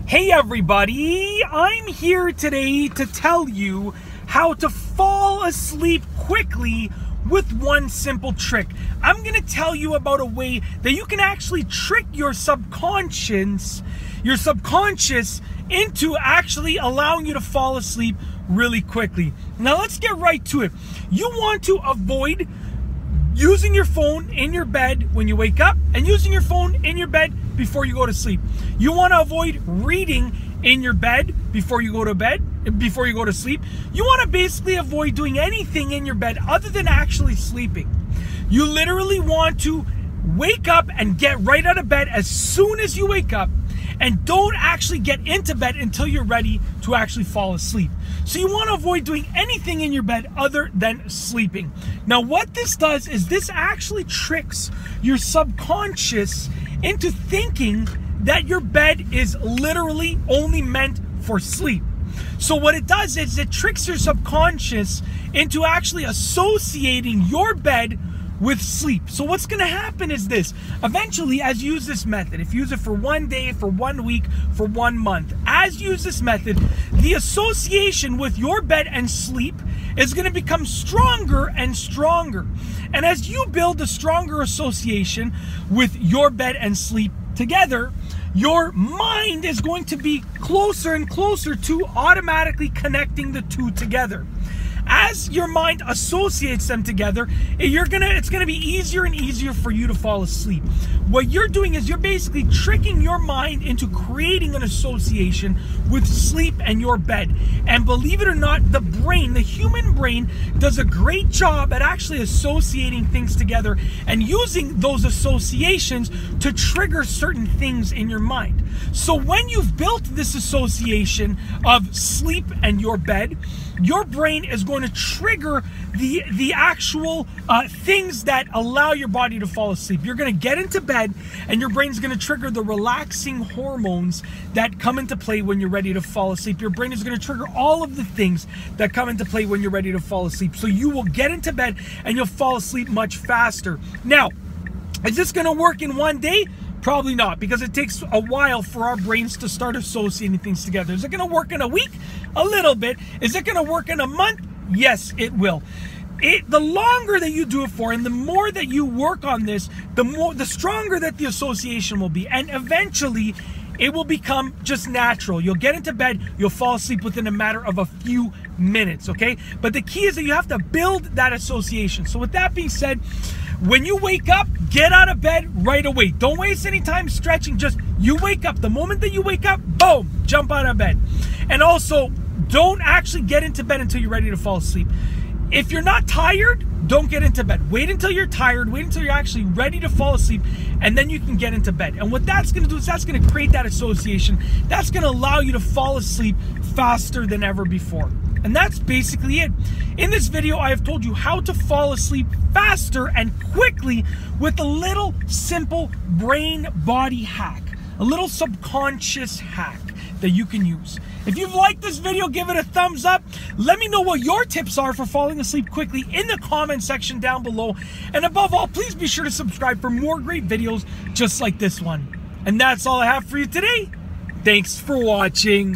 Hey everybody, I'm here today to tell you how to fall asleep quickly with one simple trick. I'm going to tell you about a way that you can actually trick your subconscious into actually allowing you to fall asleep really quickly. Now let's get right to it. You want to avoid using your phone in your bed when you wake up and using your phone in your bed before you go to sleep. You want to avoid reading in your bed before you go to sleep. You want to basically avoid doing anything in your bed other than actually sleeping. You literally want to wake up and get right out of bed as soon as you wake up, and don't actually get into bed until you're ready to actually fall asleep. So you want to avoid doing anything in your bed other than sleeping. Now what this does is this actually tricks your subconscious into thinking that your bed is literally only meant for sleep. So what it does is it tricks your subconscious into actually associating your bed with sleep. So what's going to happen is this. Eventually, as you use this method, if you use it for 1 day, for 1 week, for 1 month, as you use this method, the association with your bed and sleep is going to become stronger and stronger. And as you build a stronger association with your bed and sleep together, your mind is going to be closer and closer to automatically connecting the two together. As your mind associates them together, it's gonna be easier and easier for you to fall asleep. What you're doing is you're basically tricking your mind into creating an association with sleep and your bed. And believe it or not, the human brain does a great job at actually associating things together and using those associations to trigger certain things in your mind. So when you've built this association of sleep and your bed, your brain is going to trigger the actual things that allow your body to fall asleep. You're going to get into bed and your brain's going to trigger the relaxing hormones that come into play when you're ready to fall asleep. Your brain is going to trigger all of the things that come into play when you're ready to fall asleep. So you will get into bed and you'll fall asleep much faster. Now, is this going to work in 1 day? Probably not, because it takes a while for our brains to start associating things together. Is it going to work in a week? A little bit. Is it going to work in a month? Yes, it will. The longer that you do it for and the more that you work on this, the stronger that the association will be. And eventually, it will become just natural. You'll get into bed, you'll fall asleep within a matter of a few minutes, okay? But the key is that you have to build that association. So with that being said, when you wake up, get out of bed right away. Don't waste any time stretching. Just you wake up. The moment that you wake up, boom, jump out of bed. And also, don't actually get into bed until you're ready to fall asleep. If you're not tired, don't get into bed. Wait until you're tired. Wait until you're actually ready to fall asleep, and then you can get into bed. And what that's going to do is that's going to create that association. That's going to allow you to fall asleep faster than ever before. And that's basically it. In this video, I have told you how to fall asleep faster and quickly with a little simple brain-body hack, a little subconscious hack that you can use. If you've liked this video, give it a thumbs up. Let me know what your tips are for falling asleep quickly in the comment section down below. And above all, please be sure to subscribe for more great videos just like this one. And that's all I have for you today. Thanks for watching.